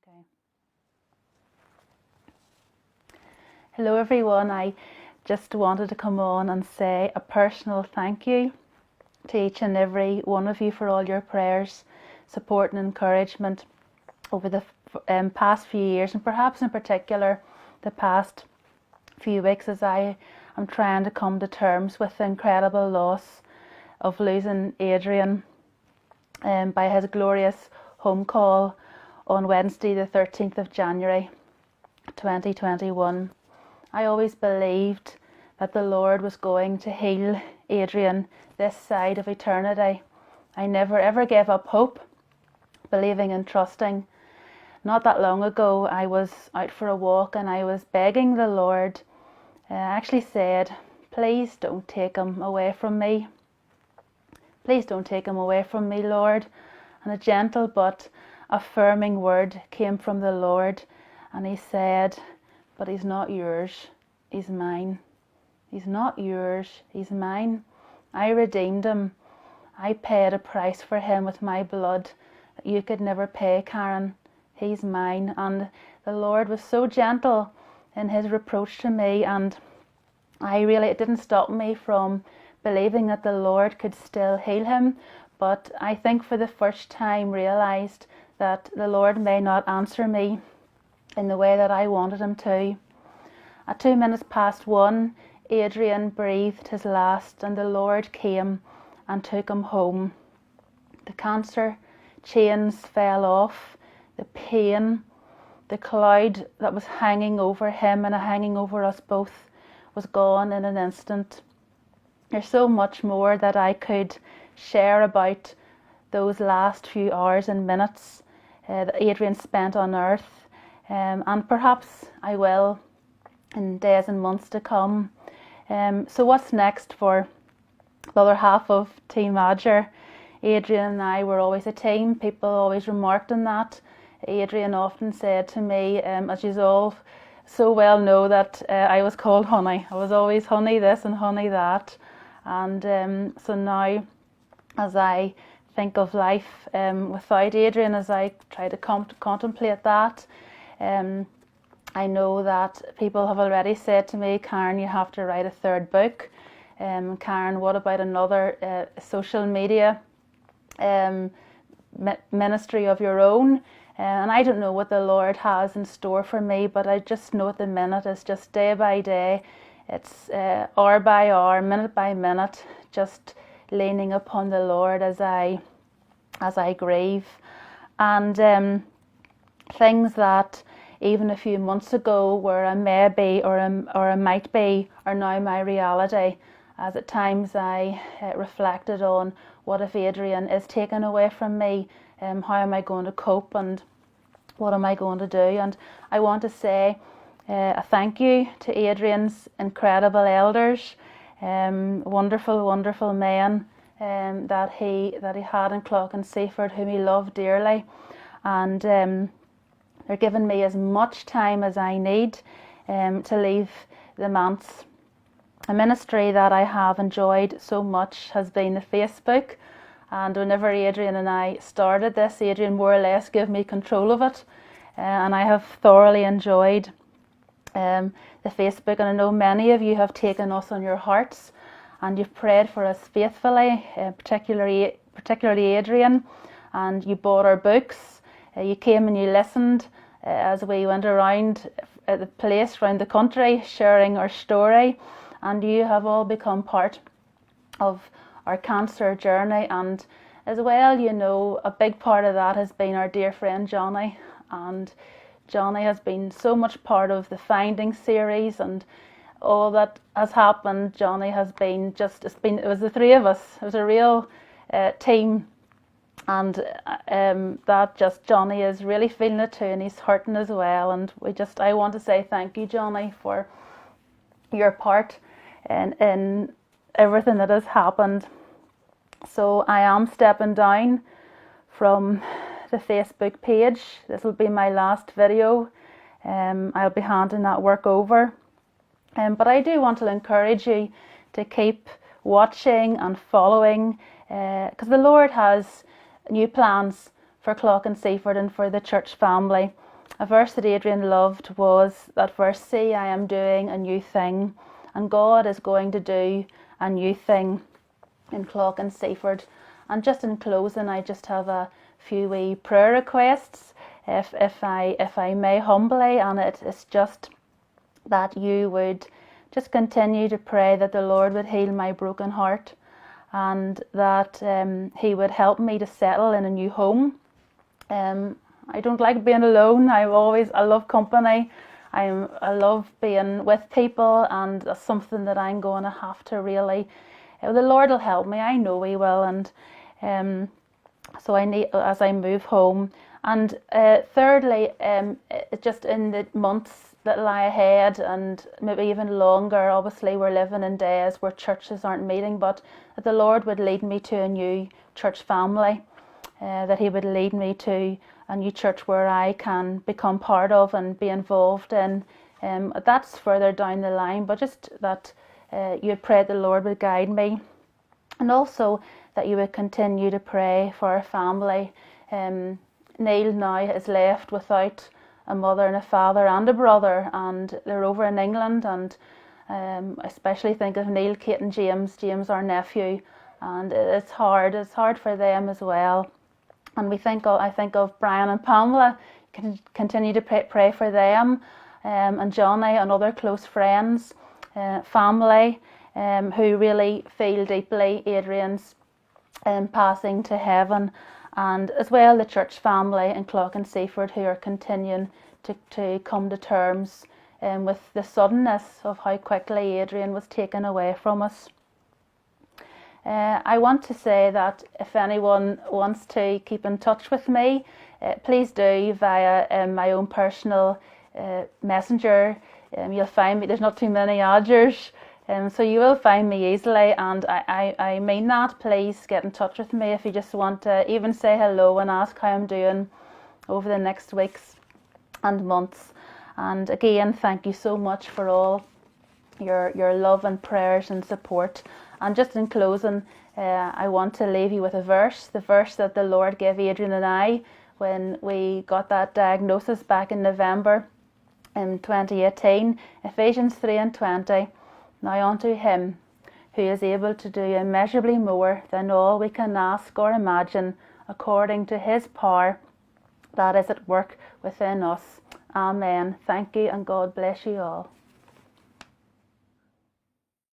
Okay. Hello everyone, I just wanted to come on and say a personal thank you to each and every one of you for all your prayers, support and encouragement over the past few years, and perhaps in particular the past few weeks, as I am trying to come to terms with the incredible loss of losing Adrian by his glorious home call on Wednesday the 13th of January 2021. I always believed that the Lord was going to heal Adrian this side of eternity. I never ever gave up hope, believing and trusting. Not that long ago, I was out for a walk and I was begging the Lord. I actually said, please don't take him away from me. Please don't take him away from me, Lord. And a gentle but affirming word came from the Lord, and he said, but he's not yours, he's mine. He's not yours, he's mine. I redeemed him. I paid a price for him with my blood that you could never pay, Karen. He's mine. And the Lord was so gentle in his reproach to me, and it didn't stop me from believing that the Lord could still heal him. But I think for the first time realised that the Lord may not answer me in the way that I wanted him to. At 1:02, Adrian breathed his last, and the Lord came and took him home. The cancer chains fell off, the pain, the cloud that was hanging over him and hanging over us both was gone in an instant. There's so much more that I could share about those last few hours and minutes that Adrian spent on earth, and perhaps I will in days and months to come. So what's next for the other half of Team Adger? Adrian and I were always a team. People always remarked on that. Adrian often said to me, as you all so well know, that I was called Honey. I was always Honey this and Honey that. And so now, as I think of life without Adrian, as I try to contemplate that, I know that people have already said to me, Karen, you have to write a third book. Karen, what about another social media ministry of your own? And I don't know what the Lord has in store for me, but I just know at the minute it's just day by day. It's hour by hour, minute by minute, just leaning upon the Lord as I grieve. And things that even a few months ago were a maybe or a might be are now my reality. As at times I reflected on, what if Adrian is taken away from me? How am I going to cope, and what am I going to do? And I want to say a thank you to Adrian's incredible elders, wonderful, wonderful men that he had in Clough-and-Seaford, whom he loved dearly, and they're giving me as much time as I need to leave the manse. A ministry that I have enjoyed so much has been the Facebook, and whenever Adrian and I started this, Adrian more or less gave me control of it, and I have thoroughly enjoyed the Facebook, and I know many of you have taken us on your hearts and you've prayed for us faithfully, particularly Adrian, and you bought our books, you came and you listened as we went around the place, around the country, sharing our story, and you have all become part of our cancer journey. And as well, you know, a big part of that has been our dear friend Johnny, and Johnny has been so much part of the Finding series and all that has happened. Johnny has been it was the three of us. It was a real team, and that just Johnny is really feeling it too, and he's hurting as well. And I want to say thank you, Johnny, for your part in everything that has happened. So I am stepping down from the Facebook page. This will be my last video. I'll be handing that work over. But I do want to encourage you to keep watching and following, because the Lord has new plans for Clough-and-Seaford and for the church family. A verse that Adrian loved was that verse, "See, I am doing a new thing," and God is going to do a new thing in Clock and Seaford. And just in closing, I just have a few wee prayer requests, if I may humbly, and it's just that you would just continue to pray that the Lord would heal my broken heart, and that He would help me to settle in a new home. I don't like being alone. I love company. I love being with people, and that's something that I'm going to have to really. The Lord will help me. I know He will, and so I need, as I move home. And thirdly, just in the months that lie ahead, and maybe even longer, obviously we're living in days where churches aren't meeting, but that the Lord would lead me to a new church family, that He would lead me to a new church where I can become part of and be involved in. That's further down the line, but just that you pray the Lord would guide me, and also that you would continue to pray for our family. Neil now is left without a mother and a father and a brother, and they're over in England, and I especially think of Neil, Kate and James, our nephew, and it's hard for them as well. And I think of Brian and Pamela. Can continue to pray for them, and Johnny and other close friends, family, who really feel deeply Adrian's passing to heaven, and as well the church family in Clock and Seaford, who are continuing to come to terms with the suddenness of how quickly Adrian was taken away from us. I want to say that if anyone wants to keep in touch with me, please do via my own personal messenger. You'll find me, there's not too many Adgers, so you will find me easily, and I mean that. Please get in touch with me if you just want to even say hello and ask how I'm doing over the next weeks and months. And again, thank you so much for all your love and prayers and support. And just in closing, I want to leave you with a verse, the verse that the Lord gave Adrian and I when we got that diagnosis back in November in 2018, Ephesians 3:20. Now unto Him who is able to do immeasurably more than all we can ask or imagine, according to His power that is at work within us. Amen. Thank you, and God bless you all.